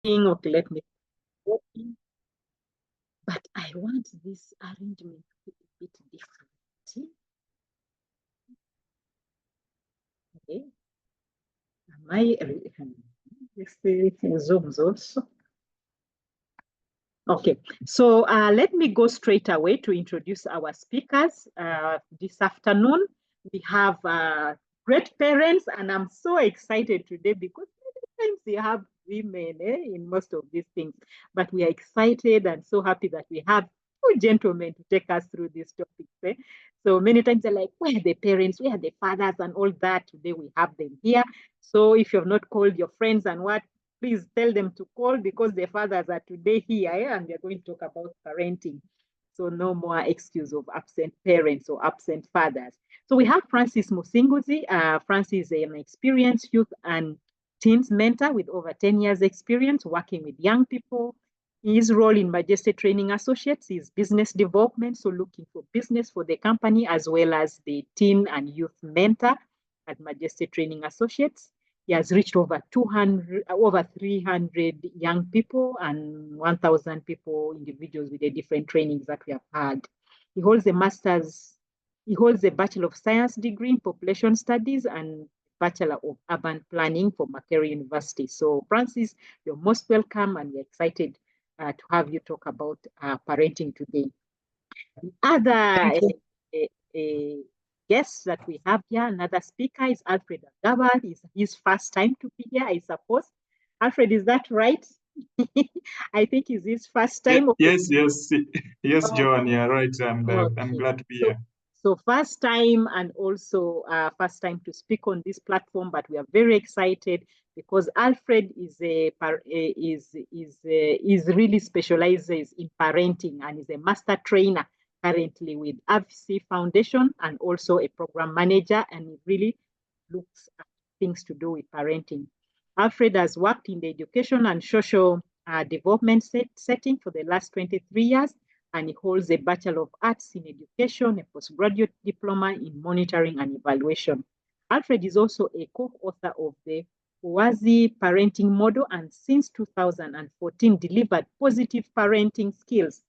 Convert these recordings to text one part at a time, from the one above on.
Okay, let me copy. But I want this arrangement to be a bit different. Okay. Am I zooms also? Okay, so let me go straight away to introduce our speakers this afternoon. We have great parents, and I'm so excited today because many times we have women in most of these things, but we are excited and so happy that we have two gentlemen to take us through these topics. So many times they're like, where are the parents, where are the fathers and all that? Today we have them here. So if you have not called your friends and what, please tell them to call because the fathers are today here and they're going to talk about parenting. So no more excuse of absent parents or absent fathers. So we have Francis Musinguzi. Francis is an experienced youth and teens mentor with over 10 years experience working with young people. His role in Majesty Training Associates is business development, so looking for business for the company as well as the teen and youth mentor at Majesty Training Associates. He has reached over 300 young people and 1,000 people, individuals with the different trainings that we have had. He holds a Bachelor of Science degree in Population Studies and Bachelor of Urban Planning from Makerere University. So Francis, you're most welcome and we're excited to have you talk about parenting today. Other guests that we have here, another speaker is Alfred Agaba. It's his first time to be here, I suppose. Alfred, is that right? I think it's his first time. Yes, Joan, you're right. I'm glad to be here. So first time and also first time to speak on this platform, but we are very excited because Alfred is really specializes in parenting and is a master trainer currently with AVC Foundation and also a program manager, and he really looks at things to do with parenting. Alfred has worked in the education and social development setting for the last 23 years, and he holds a Bachelor of Arts in Education, a postgraduate diploma in monitoring and evaluation. Alfred is also a co-author of the Uwazi parenting model, and since 2014 delivered positive parenting skills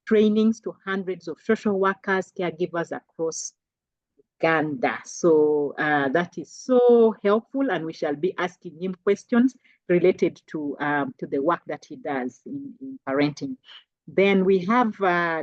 trainings to hundreds of social workers, caregivers across Uganda. So that is so helpful, and we shall be asking him questions related to the work that he does in parenting. Then we have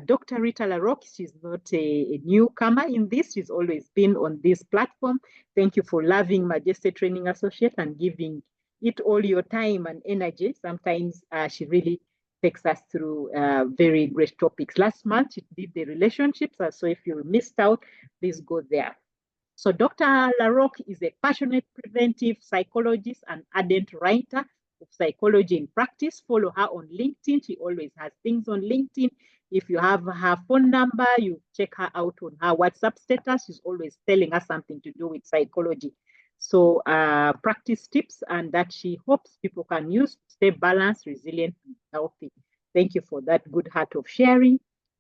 Dr. Rita LaRocque. She's not a newcomer in this. She's always been on this platform. Thank you for loving Majesty Training Associate and giving it all your time and energy. Sometimes she really takes us through very great topics. Last month, she did the relationships. So if you missed out, please go there. So Dr. LaRocque is a passionate preventive psychologist and ardent writer of psychology in practice. Follow her on LinkedIn. She always has things on LinkedIn. If you have her phone number, you check her out on her WhatsApp status. She's always telling us something to do with psychology. So practice tips and that she hopes people can use to stay balanced, resilient, and healthy. Thank you for that good heart of sharing.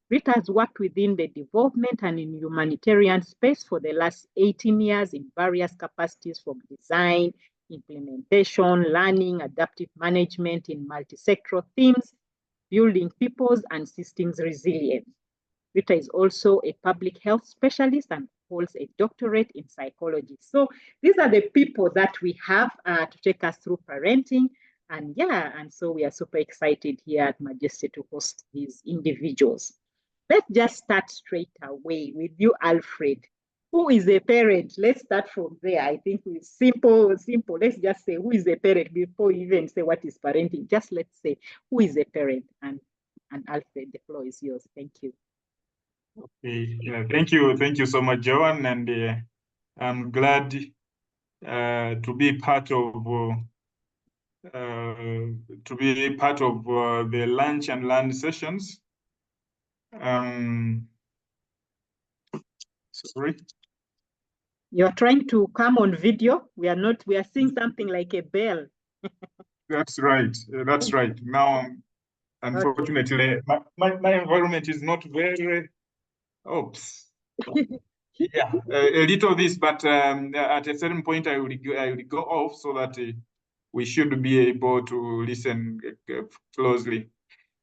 Rita has worked within the development and in humanitarian space for the last 18 years in various capacities from design, implementation, learning, adaptive management in multi-sectoral themes, building people's and systems resilience. Rita is also a public health specialist and holds a doctorate in psychology. So these are the people that we have to take us through parenting. And so we are super excited here at Majesty to host these individuals. Let's just start straight away with you, Alfred. Who is a parent? Let's start from there. I think it's simple. Let's just say who is a parent before we even say what is parenting. Just let's say who is a parent. And Alfred, the floor is yours. Thank you. Okay. Yeah, thank you so much, Joan, and I'm glad to be part of the lunch and learn sessions. Sorry. You're trying to come on video. We are seeing something like a bell. That's right. Now, unfortunately, my environment is not very, yeah, a little this, but at a certain point I will go off so that we should be able to listen closely.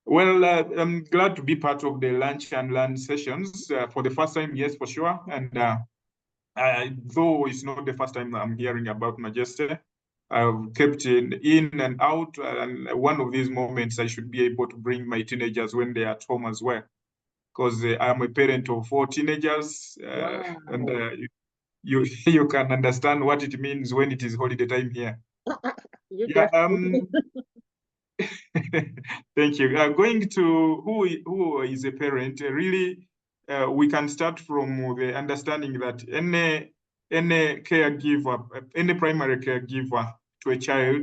Well, I'm glad to be part of the Lunch and Learn sessions for the first time, yes, for sure. And though it's not the first time I'm hearing about Majeste, I've kept in and out. And one of these moments, I should be able to bring my teenagers when they're at home as well, because I'm a parent of 4 teenagers. Wow. And you can understand what it means when it is holiday time here. Yeah. Thank you. Going to who is a parent, really, we can start from the understanding that any caregiver, any primary caregiver to a child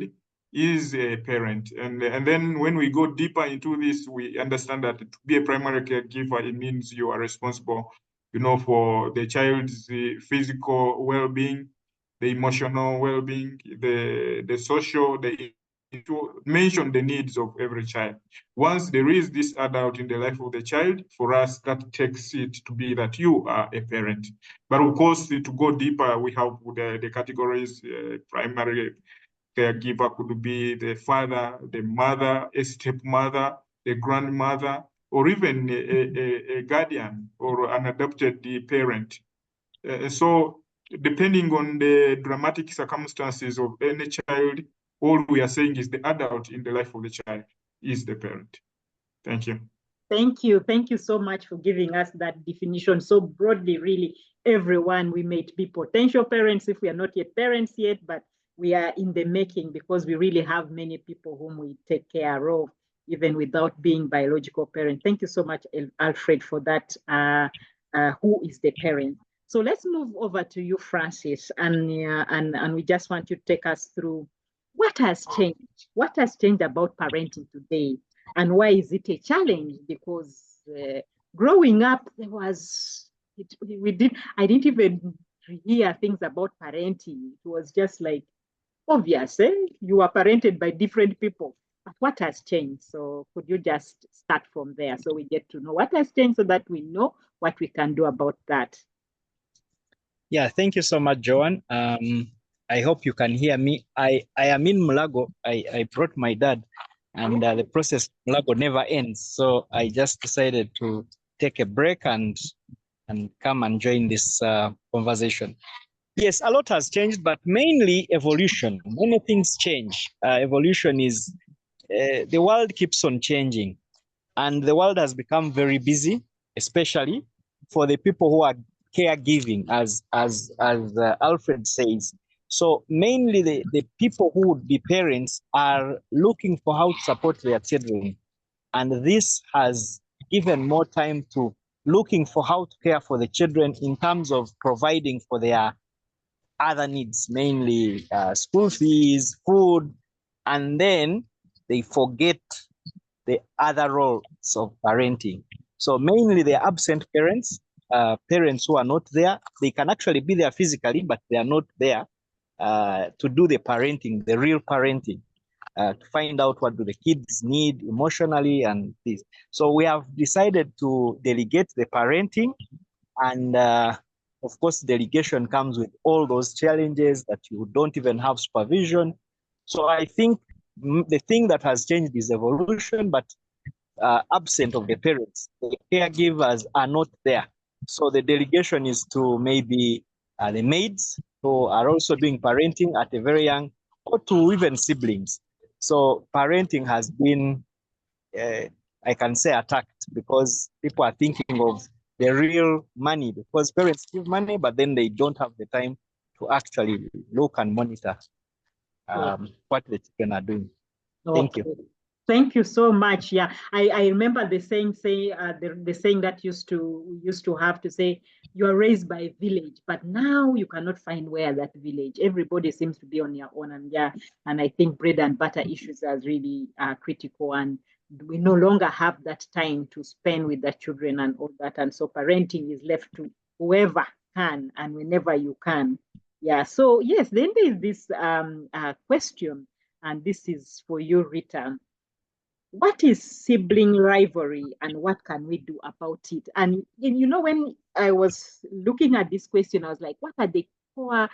is a parent. And then when we go deeper into this, we understand that to be a primary caregiver, it means you are responsible, for the child's physical well-being, the emotional well-being, the social, to mention the needs of every child. Once there is this adult in the life of the child, for us, that takes it to be that you are a parent. But of course, to go deeper, we have the categories. Primary caregiver could be the father, the mother, a stepmother, the grandmother, or even a guardian or an adopted parent. So depending on the dramatic circumstances of any child, all we are saying is the adult in the life of the child is the parent. Thank you. Thank you. Thank you so much for giving us that definition so broadly. Really, everyone, we may be potential parents if we are not yet parents yet, but we are in the making because we really have many people whom we take care of, even without being biological parents. Thank you so much, Alfred, for that. Who is the parent? So let's move over to you, Francis, and we just want you to take us through what has changed. What has changed about parenting today? And why is it a challenge? Because growing up, I didn't even hear things about parenting. It was just like obvious, you are parented by different people. But what has changed? So could you just start from there so we get to know what has changed so that we know what we can do about that? Yeah, thank you so much, Joan. I hope you can hear me. I am in Mulago. I brought my dad, and the process Mulago never ends. So I just decided to take a break and come and join this conversation. Yes, a lot has changed, but mainly evolution. Many things change. Evolution is the world keeps on changing, and the world has become very busy, especially for the people who are caregiving, as Alfred says. So mainly the people who would be parents are looking for how to support their children. And this has given more time to looking for how to care for the children in terms of providing for their other needs, mainly school fees, food, and then they forget the other roles of parenting. So mainly the absent parents, parents who are not there, they can actually be there physically, but they are not there to do the parenting, the real parenting, to find out what do the kids need emotionally and this. So we have decided to delegate the parenting, and of course, delegation comes with all those challenges that you don't even have supervision. So I think the thing that has changed is evolution, but absent of the parents. The caregivers are not there. So the delegation is to maybe the maids who are also doing parenting at a very young, or to even siblings. So parenting has been, I can say, attacked because people are thinking of the real money, because parents give money, but then they don't have the time to actually look and monitor what the children are doing. Thank you. Thank you so much. Yeah, I remember the saying the saying that used to have to say you are raised by a village, but now you cannot find where that village. Everybody seems to be on their own, and I think bread and butter issues are really critical, and we no longer have that time to spend with the children and all that, and so parenting is left to whoever can and whenever you can. Yeah. So yes, then there is this question, and this is for you, Rita. What is sibling rivalry and what can we do about it? And when I was looking at this question, I was like, what are the core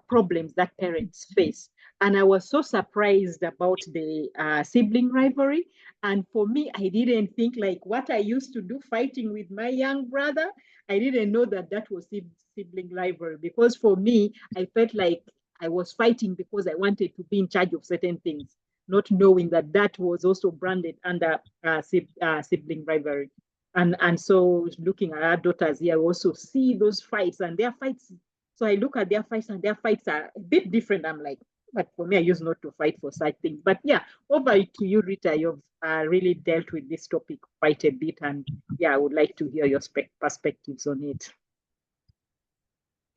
problems that parents face. And I was so surprised about the sibling rivalry. And for me, I didn't think like what I used to do fighting with my young brother. I didn't know that that was sibling rivalry, because for me, I felt like I was fighting because I wanted to be in charge of certain things, not knowing that that was also branded under sibling rivalry. And so looking at our daughters here, I also see those fights and their fights. So I look at their fights and their fights are a bit different. I'm like, but for me, I used not to fight for such things. But yeah, over to you, Rita. You've really dealt with this topic quite a bit. And yeah, I would like to hear your perspectives on it.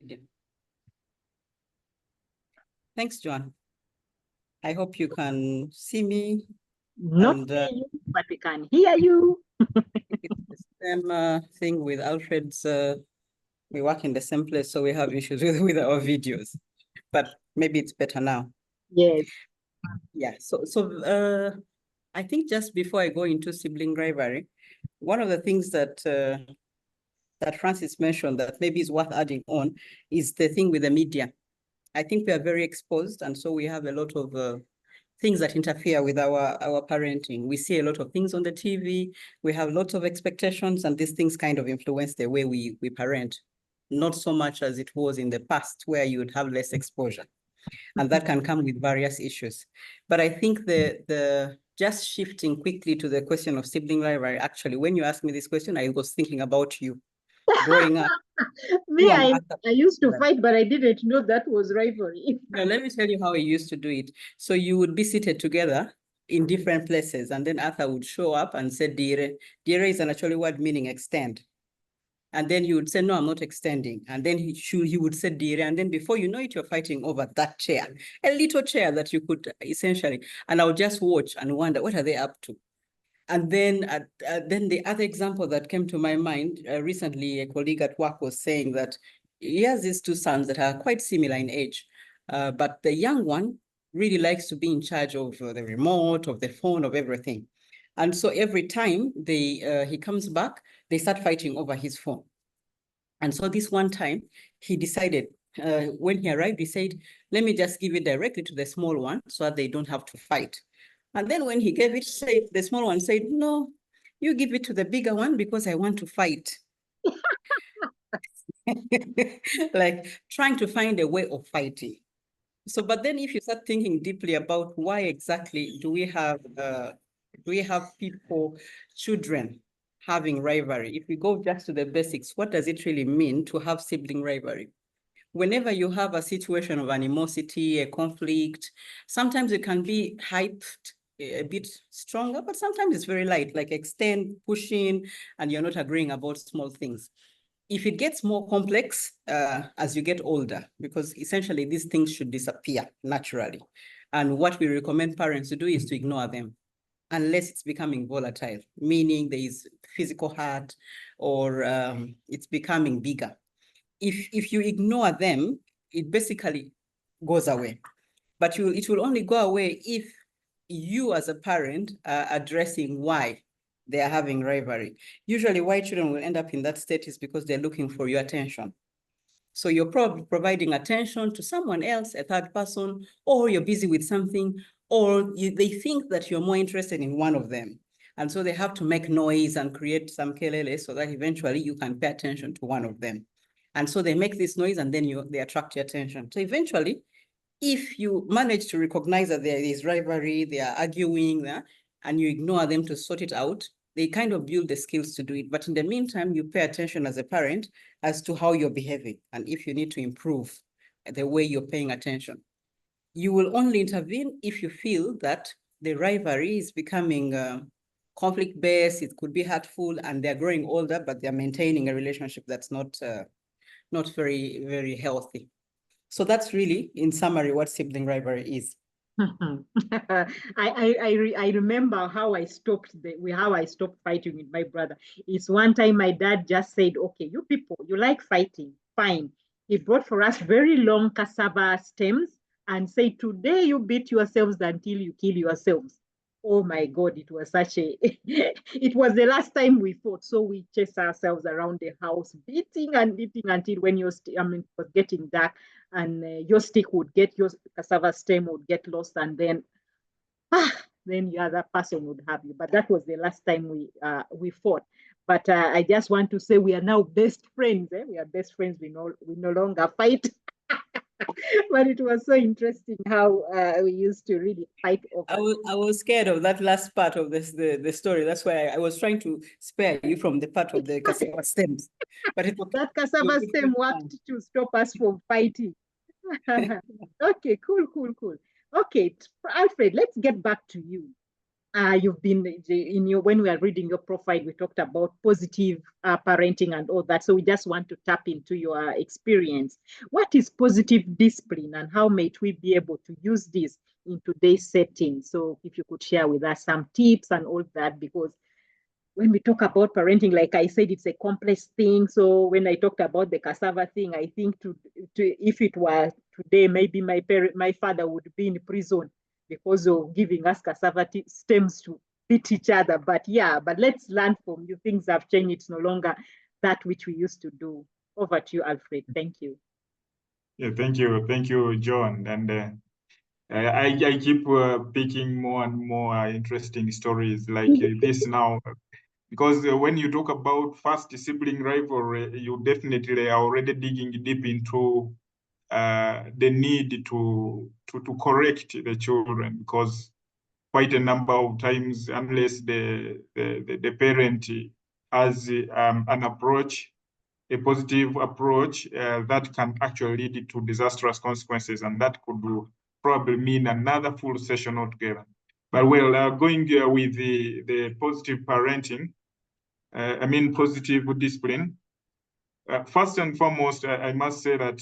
Yeah. Thanks, Joan. I hope you can see me. Not see you, but we can hear you. It's the same thing with Alfred's. We work in the same place, so we have issues with our videos. But maybe it's better now. Yes. Yeah. So I think just before I go into sibling rivalry, one of the things that that Francis mentioned that maybe is worth adding on is the thing with the media. I think we are very exposed, and so we have a lot of things that interfere with our parenting. We see a lot of things on the TV. We have lots of expectations, and these things kind of influence the way we parent. Not so much as it was in the past, where you would have less exposure, and that can come with various issues. But I think the just shifting quickly to the question of sibling rivalry. Actually, when you asked me this question, I was thinking about you growing up. Me, I used to fight, but I didn't know that was rivalry. Now, let me tell you how I used to do it. So you would be seated together in different places, and then Arthur would show up and say, Dire. Dire is an actual word meaning extend. And then you would say, no, I'm not extending. And then he would say, Dire. And then before you know it, you're fighting over that chair, a little chair that you could essentially, and I would just watch and wonder, what are they up to? And then the other example that came to my mind recently, a colleague at work was saying that he has these two sons that are quite similar in age, but the young one really likes to be in charge of the remote, of the phone, of everything. And so every time he comes back, they start fighting over his phone. And so this one time, he decided, when he arrived, he said, let me just give it directly to the small one so that they don't have to fight. And then when he gave it, the small one said, no, you give it to the bigger one because I want to fight. Like trying to find a way of fighting. So, but then if you start thinking deeply about why exactly do we have people, children having rivalry? If we go just to the basics, what does it really mean to have sibling rivalry? Whenever you have a situation of animosity, a conflict, sometimes it can be hyped a bit stronger, but sometimes it's very light, like extend, pushing, and you're not agreeing about small things. If it gets more complex as you get older, because essentially these things should disappear naturally. And what we recommend parents to do is to ignore them unless it's becoming volatile, meaning there is physical hurt or it's becoming bigger. If you ignore them, it basically goes away. But it will only go away if you as a parent are addressing why they are having rivalry. Usually why children will end up in that state is because they're looking for your attention. So you're probably providing attention to someone else, a third person, or you're busy with something, or they think that you're more interested in one of them. And so they have to make noise and create some kelele so that eventually you can pay attention to one of them. And so they make this noise and then they attract your attention. So eventually, if you manage to recognize that there is rivalry, they are arguing, and you ignore them to sort it out, they kind of build the skills to do it. But in the meantime, you pay attention as a parent as to how you're behaving and if you need to improve the way you're paying attention. You will only intervene if you feel that the rivalry is becoming conflict-based, it could be hurtful, and they're growing older, but they're maintaining a relationship that's not very, very healthy. So that's really, in summary, what sibling rivalry is. I remember how I stopped fighting with my brother. It's one time my dad just said, okay, you people, you like fighting, fine. He brought for us very long cassava stems and said, today you beat yourselves until you kill yourselves. Oh my God, it was such a, it was the last time we fought. So we chased ourselves around the house, beating and beating until when it was getting dark and your stick would get, your cassava stem would get lost and then, then the other person would have you. But that was the last time we fought. But I just want to say we are now best friends. We are best friends. We no longer fight. But it was so interesting how we used to really fight over. I was scared of that last part of the story. That's why I was trying to spare you from the part of the cassava stems. But it was that cassava stem worked to stop us from fighting. Okay, cool. Okay, Alfred, let's get back to you. You've been when we are reading your profile, we talked about positive parenting and all that. So we just want to tap into your experience. What is positive discipline and how might we be able to use this in today's setting? So if you could share with us some tips and all that, because when we talk about parenting, like I said, it's a complex thing. So when I talked about the cassava thing, I think if it were today, maybe my father would be in prison because of giving us cassava stems to beat each other. But yeah, but let's learn from you. Things have changed. It's no longer that which we used to do. Over to you, Alfred. Thank you. Yeah, thank you, John. And I keep picking more and more interesting stories like this now, because when you talk about first sibling rivalry, you definitely are already digging deep into the need to correct the children, because quite a number of times, unless the parent has an approach, a positive approach, that can actually lead to disastrous consequences, and that could probably mean another full session altogether. But well, going with the positive parenting, positive discipline. First and foremost, I must say that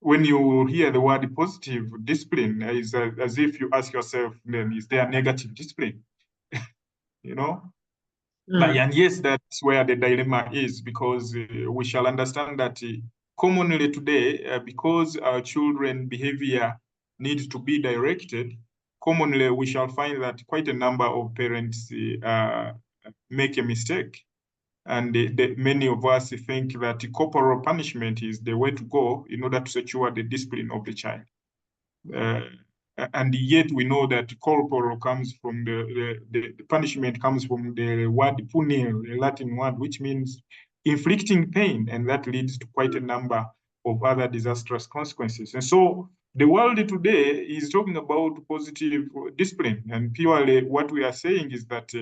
when you hear the word positive discipline, is as if you ask yourself, then is there negative discipline? You know? But, and yes, that's where the dilemma is, because we shall understand that commonly today, because our children behavior needs to be directed, commonly we shall find that quite a number of parents make a mistake. And many of us think that corporal punishment is the way to go in order to secure the discipline of the child. And yet we know that corporal comes from the punishment comes from the word punire, the Latin word, which means inflicting pain, and that leads to quite a number of other disastrous consequences. And so the world today is talking about positive discipline, and purely what we are saying is that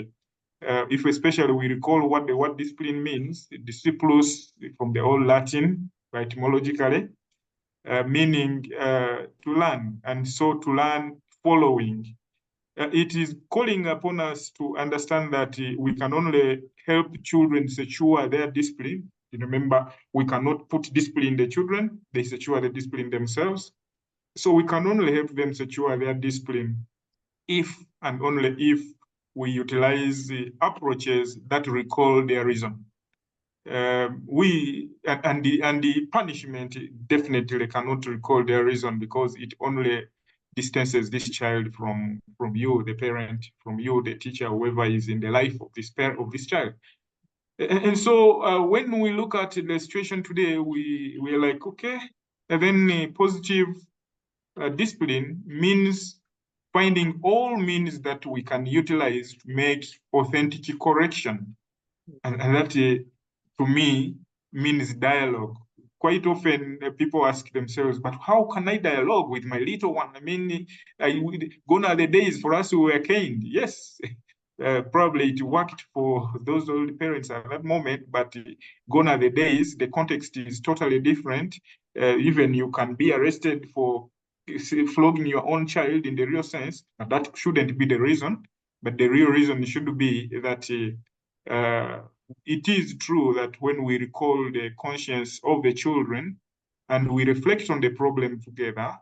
if especially we recall what the word discipline means, disciplos from the old Latin, etymologically, meaning to learn, and so to learn following. It is calling upon us to understand that we can only help children secure their discipline. You remember, we cannot put discipline in the children, they secure the discipline themselves. So we can only help them secure their discipline if and only if we utilize approaches that recall their reason. The punishment definitely cannot recall their reason, because it only distances this child from you, the parent, from you, the teacher, whoever is in the life of this child. And so when we look at the situation today, we're like, okay, and then positive discipline means finding all means that we can utilize to make authentic correction. And that, to me, means dialogue. Quite often, people ask themselves, but how can I dialogue with my little one? I mean, gone are the days for us who were caned. Yes, probably it worked for those old parents at that moment, but gone are the days. The context is totally different. Even you can be arrested for flogging your own child in the real sense, and that shouldn't be the reason. But the real reason should be that it is true that when we recall the conscience of the children and we reflect on the problem together,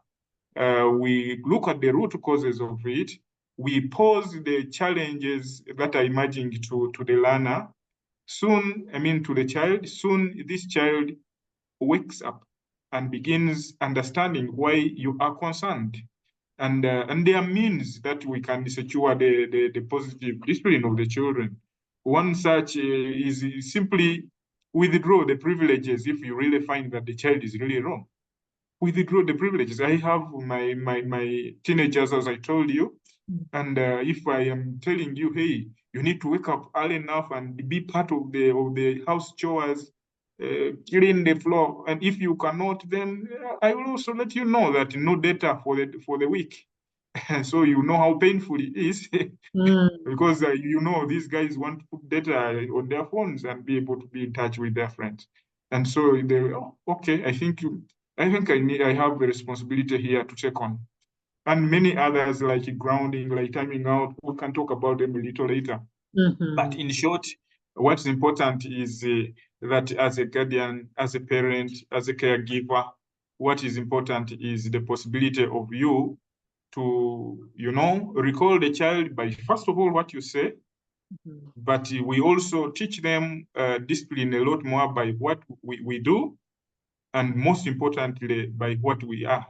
we look at the root causes of it, we pose the challenges that are emerging to the learner. Soon, to the child, soon this child wakes up and begins understanding why you are concerned. and there are means that we can secure the positive discipline of the children. One such is simply withdraw the privileges if you really find that the child is really wrong. Withdraw the privileges. I have my teenagers, as I told you, and if I am telling you, hey, you need to wake up early enough and be part of the house chores, clean the floor, and if you cannot, then I will also let you know that no data for the week, and so you know how painful it is. Because you know these guys want to put data on their phones and be able to be in touch with their friends, and so they, oh, okay, I think I have the responsibility here to check on. And many others like grounding, like timing out. We can talk about them a little later. But in short, what's important is that as a guardian, as a parent, as a caregiver, what is important is the possibility of you to, recall the child by, first of all, what you say, but we also teach them discipline a lot more by what we do, and most importantly, by what we are.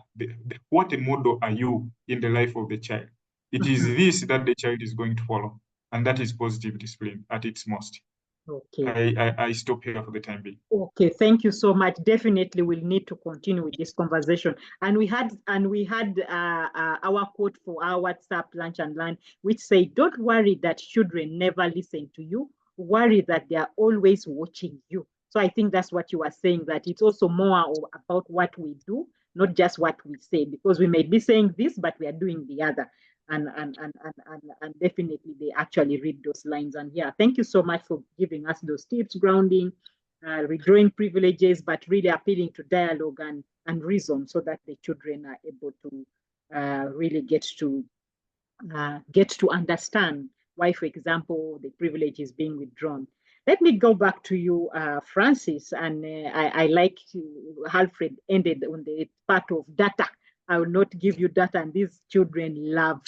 What a model are you in the life of the child? It is this that the child is going to follow, and that is positive discipline at its most. Okay. I stop here for the time being. Okay, thank you so much. Definitely, we'll need to continue with this conversation. And we had our quote for our WhatsApp Lunch and Learn, which say, "Don't worry that children never listen to you. Worry that they are always watching you." So I think that's what you are saying, that it's also more about what we do, not just what we say, because we may be saying this, but we are doing the other. And definitely they actually read those lines. And yeah, thank you so much for giving us those tips, grounding, withdrawing privileges, but really appealing to dialogue and reason, so that the children are able to really get to understand why, for example, the privilege is being withdrawn. Let me go back to you, Francis, and I like Alfred ended on the part of data. I will not give you data, and these children love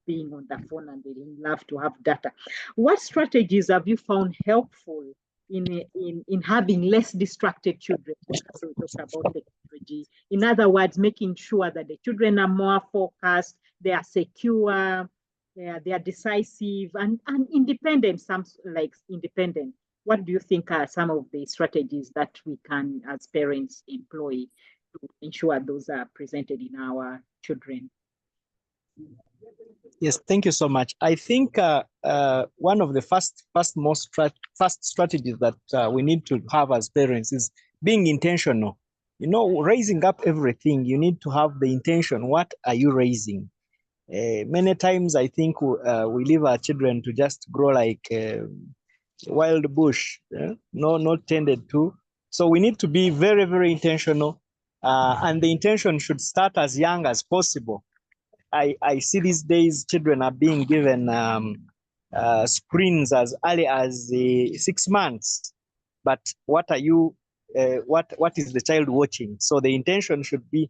being on the phone and they love to have data. What strategies have you found helpful in having less distracted children? So we talk about technology. In other words, making sure that the children are more focused, they are secure, they are decisive and independent. Some like independent. What do you think are some of the strategies that we can, as parents, employ to ensure those are presented in our children? Yes, thank you so much. I think one of the first strategies that we need to have as parents is being intentional. Raising up everything, you need to have the intention. What are you raising? Many times I think we leave our children to just grow like wild bush, not tended to. So we need to be very, very intentional. And the intention should start as young as possible. I see these days children are being given screens as early as 6 months. But what are you? What is the child watching? So the intention should be,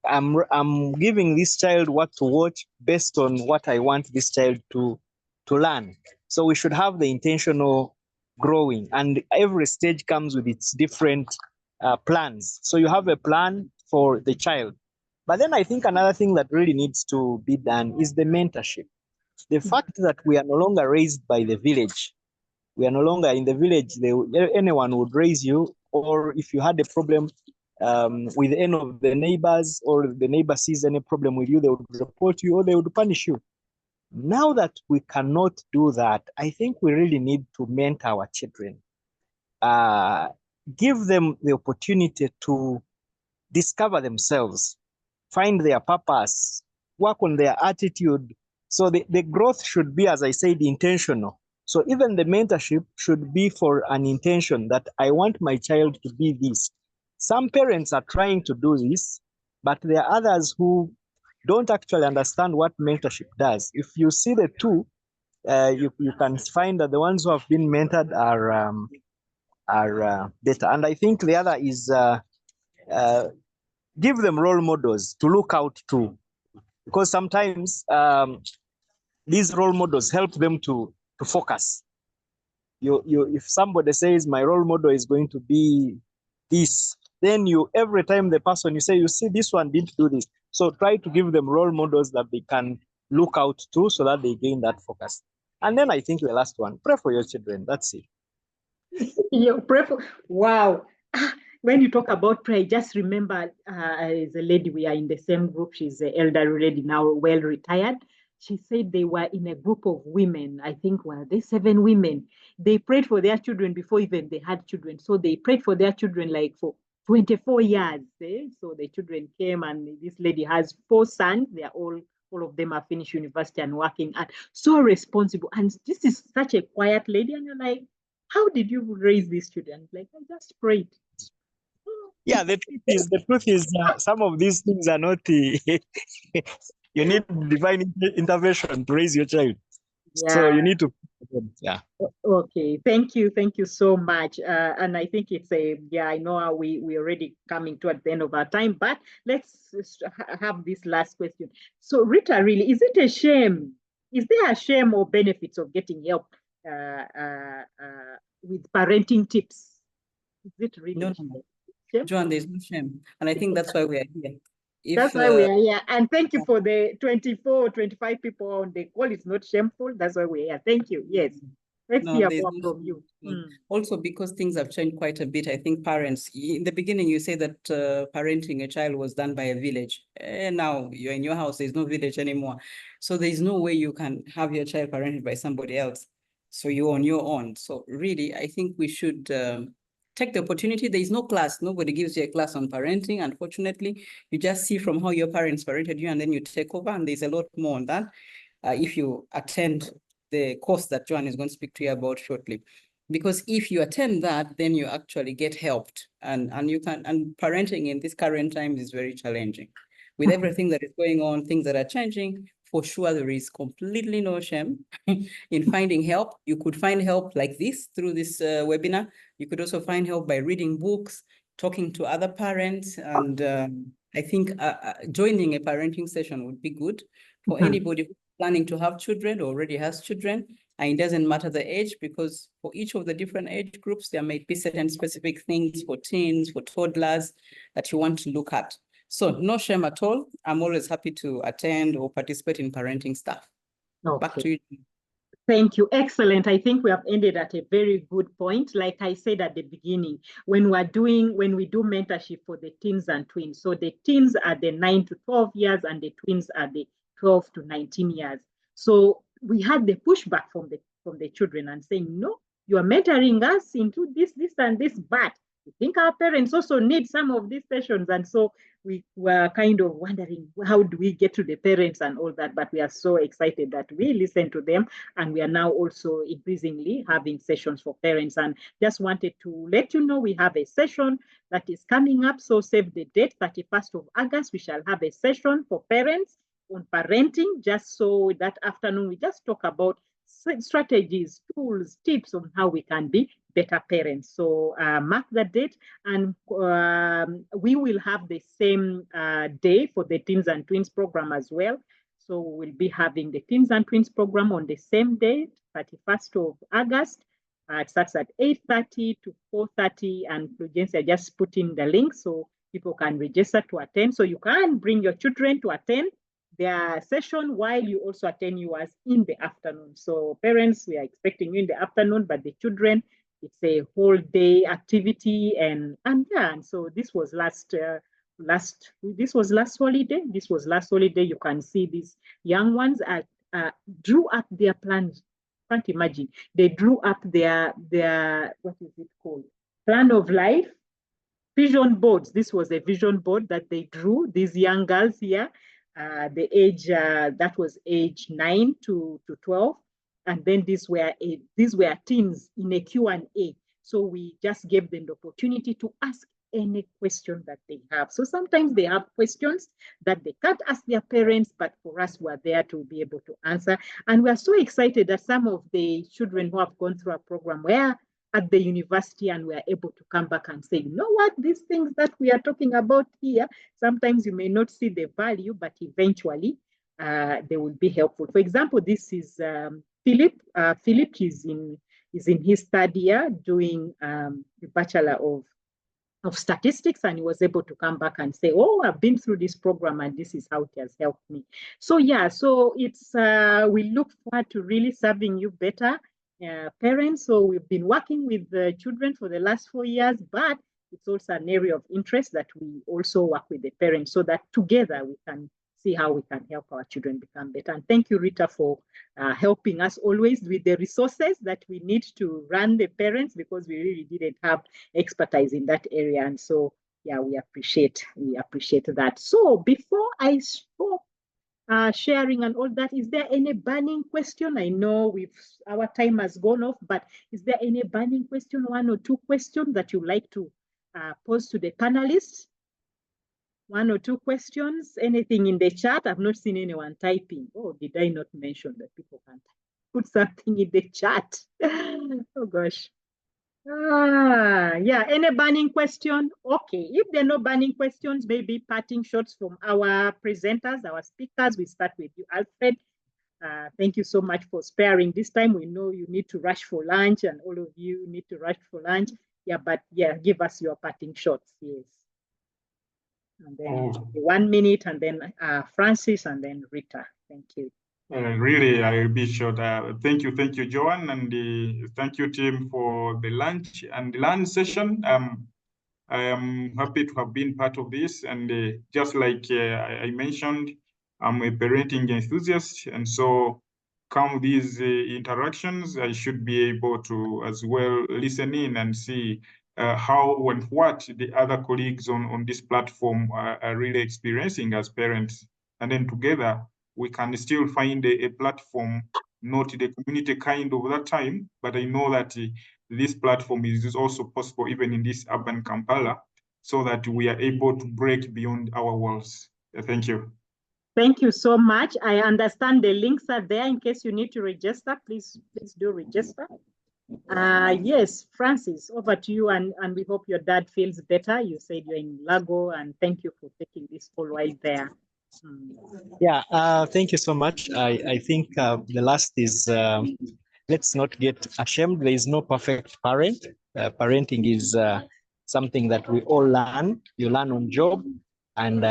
I'm giving this child what to watch based on what I want this child to learn. So we should have the intentional growing, and every stage comes with its different plans. So you have a plan for the child. But then I think another thing that really needs to be done is the mentorship. The fact that we are no longer raised by the village. We are no longer in the village. Anyone would raise you, or if you had a problem with any of the neighbors, or the neighbor sees any problem with you, they would report you or they would punish you. Now that we cannot do that, I think we really need to mentor our children. Give them the opportunity to discover themselves, find their purpose, work on their attitude. So the growth should be, as I said, intentional. So even the mentorship should be for an intention that I want my child to be this. Some parents are trying to do this, but there are others who don't actually understand what mentorship does. If you see the two, you can find that the ones who have been mentored are better. And I think the other is give them role models to look out to, because sometimes these role models help them to focus. If somebody says my role model is going to be this, then you, every time the person you say, you see, this one didn't do this. So try to give them role models that they can look out to so that they gain that focus. And then I think the last one, pray for your children. That's it. You pray for, wow. When you talk about prayer, just remember as a lady, we are in the same group. She's an elderly lady now, well retired. She said they were in a group of women. I think were they 7 women. They prayed for their children before even they had children. So they prayed for their children like for 24 years. So the children came, and this lady has 4 sons. They are all of them are finished university and working, and so responsible. And this is such a quiet lady, and you're like, how did you raise these children? Like, I just prayed. Yeah, the truth is some of these things are not you need divine intervention to raise your child. Yeah. So you need to, yeah. Okay, thank you so much. And I think it's I know we're already coming towards the end of our time, but let's have this last question. So Rita, really, is it a shame? Is there a shame or benefits of getting help with parenting tips? Is it really? No. Joan, there's no shame. And I think that's why we are here. That's why we are here. And thank you for the 24, 25 people on the call. It's not shameful. That's why we're here. Thank you. Yes. Let's hear more from you. Also, because things have changed quite a bit, I think parents, in the beginning, you say that parenting a child was done by a village. Now you're in your house, there's no village anymore. So there's no way you can have your child parented by somebody else. So you're on your own. So really, I think we should take the opportunity. There is no class. Nobody gives you a class on parenting. Unfortunately, you just see from how your parents parented you, and then you take over. And there's a lot more on that if you attend the course that Joan is going to speak to you about shortly. Because if you attend that, then you actually get helped. And parenting in this current time is very challenging. With everything that is going on, things that are changing, for sure, there is completely no shame in finding help. You could find help like this through this webinar. You could also find help by reading books, talking to other parents. And I think joining a parenting session would be good for anybody who's planning to have children or already has children. And it doesn't matter the age, because for each of the different age groups, there might be certain specific things for teens, for toddlers that you want to look at. So no shame at all. I'm always happy to attend or participate in parenting stuff. Okay. Back to you. Thank you. Excellent. I think we have ended at a very good point. Like I said at the beginning, when we do mentorship for the teens and twins, so the teens are the 9 to 12 years and the twins are the 12 to 19 years. So we had the pushback from the children and saying, no, you are mentoring us into this, and this, but we think our parents also need some of these sessions. And so we were kind of wondering, how do we get to the parents and all that? But we are so excited that we listen to them, and we are now also increasingly having sessions for parents. And just wanted to let you know we have a session that is coming up. So save the date, 31st of August, we shall have a session for parents on parenting. Just so that afternoon, we just talk about strategies, tools, tips on how we can be better parents. So mark that date, and we will have the same day for the Teens and Twins program as well. So we'll be having the Teens and Twins program on the same day, 31st of August. It starts at 8:30 to 4:30, and Fulgencia just put in the link so people can register to attend. So you can bring your children to attend their session while you also attend yours in the afternoon. So parents, we are expecting you in the afternoon, but the children, it's a whole day activity. And so this was last holiday. This was last holiday. You can see these young ones drew up their plans. Can't imagine. They drew up their what is it called? Plan of life, vision boards. This was a vision board that they drew, these young girls here. The age that was age 9 to 12, and then these were teens in a Q&A. So we just gave them the opportunity to ask any question that they have. So sometimes they have questions that they can't ask their parents, but for us, we're there to be able to answer. And we're so excited that some of the children who have gone through our program were at the university, and we are able to come back and say, you know what, these things that we are talking about here, sometimes you may not see the value, but eventually they will be helpful. For example, this is Philip. Philip is in his third year doing the Bachelor of of statistics, and he was able to come back and say, oh, I've been through this program and this is how it has helped me. So yeah, so it's we look forward to really serving you better, parents. So we've been working with the children for the last 4 years, but it's also an area of interest that we also work with the parents so that together we can see how we can help our children become better. And thank you, Rita, for helping us always with the resources that we need to run the parents, because we really didn't have expertise in that area. And so, yeah, we appreciate that. So before I stop sharing and all that, is there any burning question? I know our time has gone off, but is there any burning question, 1 or 2 questions that you'd like to pose to the panelists? 1 or 2 questions, anything in the chat? I've not seen anyone typing. Oh, did I not mention that people can put something in the chat? Oh gosh. Yeah, any burning question? Okay, if there are no burning questions, maybe parting shots from our presenters, our speakers. We start with you, Alfred. Thank you so much for sparing this time. We know you need to rush for lunch, and all of you need to rush for lunch. Yeah, but yeah, give us your parting shots, yes. And then 1 minute, and then Francis, and then Rita. Thank you. Really, I will be short. Thank you, Joanne, and thank you, team, for the lunch and learn session. I am happy to have been part of this, and just like I mentioned, I'm a parenting enthusiast, and so come these interactions, I should be able to as well listen in and see how and what the other colleagues on this platform are really experiencing as parents, and then together we can still find a platform, not the community kind of that time, but I know that this platform is also possible even in this urban Kampala, so that we are able to break beyond our walls. Thank you. Thank you so much. I understand the links are there in case you need to register. Please do register. Yes, Francis, over to you, and we hope your dad feels better. You said you're in Lago, and thank you for taking this call while there. Yeah, thank you so much. I think the last is, let's not get ashamed. There is no perfect parent. Parenting is something that we all learn. You learn on job, and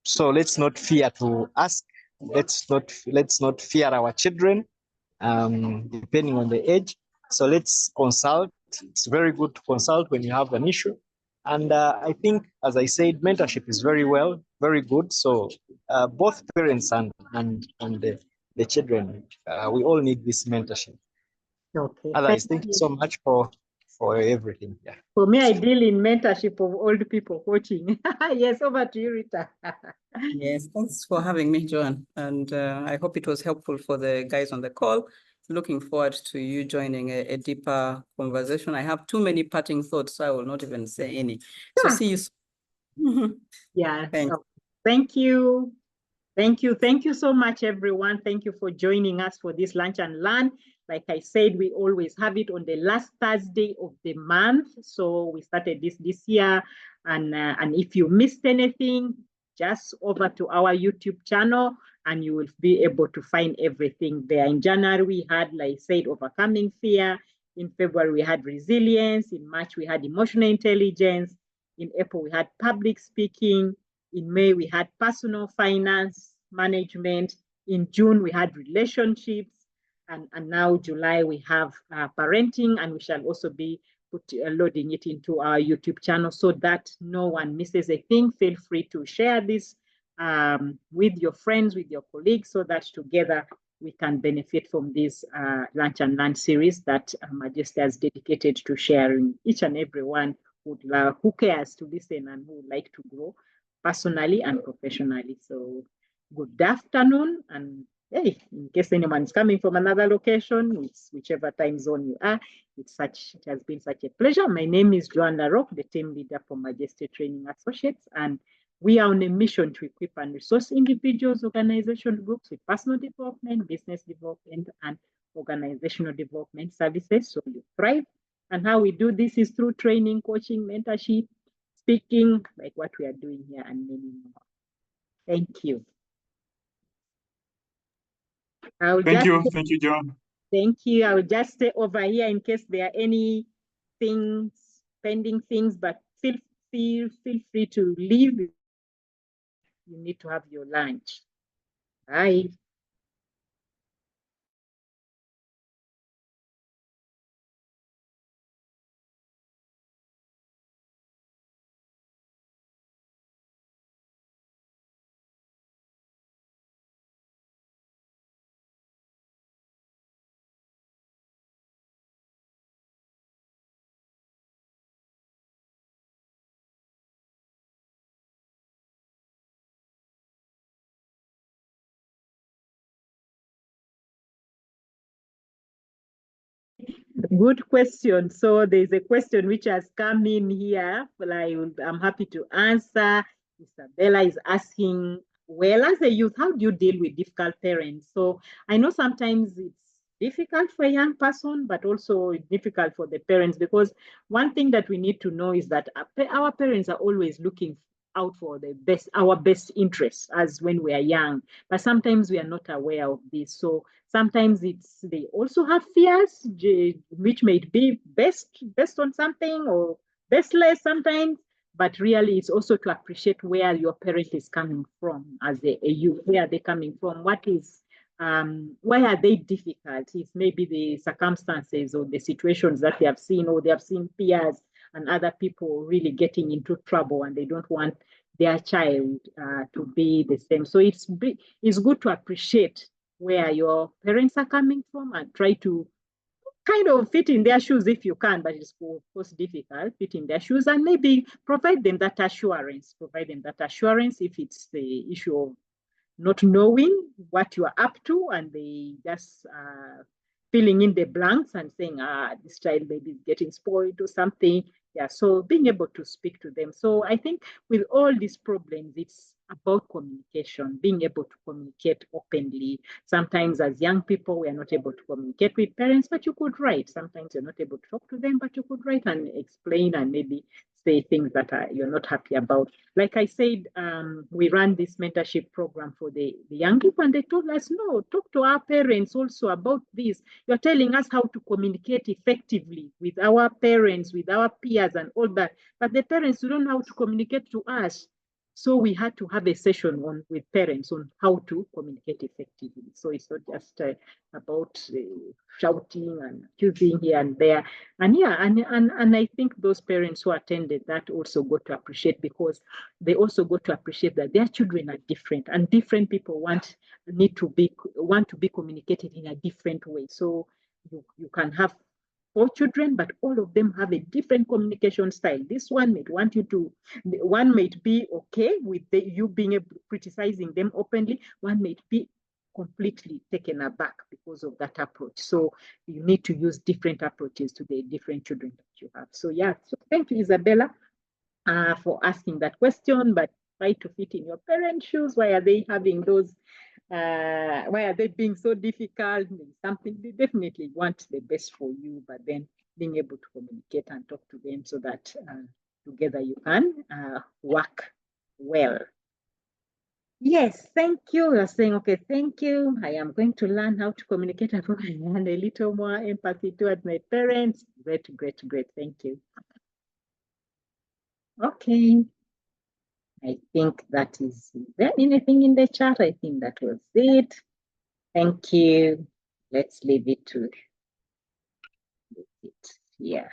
so let's not fear to ask. Let's not fear our children, depending on the age. So let's consult. It's very good to consult when you have an issue. And I think, as I said, mentorship is very good. So both parents and the children, we all need this mentorship. Okay. Otherwise, thank you so much for everything. Yeah. For me, I deal in mentorship of old people coaching. Yes, over to you, Rita. Yes, thanks for having me, Joanne. And I hope it was helpful for the guys on the call. Looking forward to you joining a deeper conversation. I have too many parting thoughts, so I will not even say any. So see you soon. Yeah. Thanks. Thank you so much, everyone. Thank you for joining us for this Lunch and Learn. Like I said, we always have it on the last Thursday of the month. So we started this year. And if you missed anything, just over to our YouTube channel and you will be able to find everything there. In January, we had, like I said, overcoming fear. In February, we had resilience. In March, we had emotional intelligence. In April, we had public speaking. In May, we had personal finance management. In June, we had relationships. And now July, we have parenting, and we shall also be loading it into our YouTube channel so that no one misses a thing. Feel free to share this with your friends, with your colleagues, so that together we can benefit from this Lunch and Learn series that Majesty has dedicated to sharing each and every one who cares to listen and who would like to grow personally and professionally. So good afternoon, and hey, in case anyone is coming from another location, whichever time zone you are, it has been such a pleasure. My name is Joanne Larocque, the team leader for Majesty Training Associates, and we are on a mission to equip and resource individuals, organization groups with personal development, business development, and organizational development services so you thrive. And how we do this is through training, coaching, mentorship, speaking, like what we are doing here, and many more. Thank you. Thank you, John. Thank you. I will just stay over here in case there are any pending things, but feel free to leave. You need to have your lunch. Bye. Good question. So there's a question which has come in here. Well, I'm happy to answer. Isabella is asking, well, as a youth, how do you deal with difficult parents? So I know sometimes it's difficult for a young person, but also difficult for the parents, because one thing that we need to know is that our parents are always looking out for our best interests as when we are young, but sometimes we are not aware of this. So sometimes they also have fears which may be based on something or baseless sometimes, but really it's also to appreciate where your parent is coming from as a youth. Where are they coming from? Why are they difficult? It's maybe the circumstances or the situations that they have seen, or they have seen peers and other people really getting into trouble, and they don't want their child to be the same. So it's good to appreciate where your parents are coming from and try to kind of fit in their shoes if you can, but it's of course difficult, fit in their shoes, and maybe provide them that assurance if it's the issue of not knowing what you are up to, and they just filling in the blanks and saying, this child maybe is getting spoiled or something. Yeah, so being able to speak to them. So I think with all these problems, it's about communication, being able to communicate openly. Sometimes as young people, we are not able to communicate with parents, but you could write. Sometimes you're not able to talk to them, but you could write and explain and maybe say things that you're not happy about. Like I said, we ran this mentorship program for the young people, and they told us, no, talk to our parents also about this. You're telling us how to communicate effectively with our parents, with our peers and all that, but the parents don't know how to communicate to us. So we had to have a session with parents on how to communicate effectively. So it's not just about shouting and accusing here and there. And yeah, and I think those parents who attended that also got to appreciate, because they also got to appreciate that their children are different, and different people want to be communicated in a different way. So you can have 4 children, but all of them have a different communication style. This one might be okay with you being criticizing them openly. One might be completely taken aback because of that approach. So you need to use different approaches to the different children that you have. So yeah, so thank you, Isabella, for asking that question, but try to fit in your parents' shoes. Why are they having those? Why are they being so difficult? Something they definitely want the best for you, but then being able to communicate and talk to them so that together you can work well. Yes, thank you. You're saying, okay, thank you. I am going to learn how to communicate and a little more empathy towards my parents. Great. Thank you. Okay. I think that is there anything in the chat? I think that was it. Thank you. Let's leave it to it. Yeah.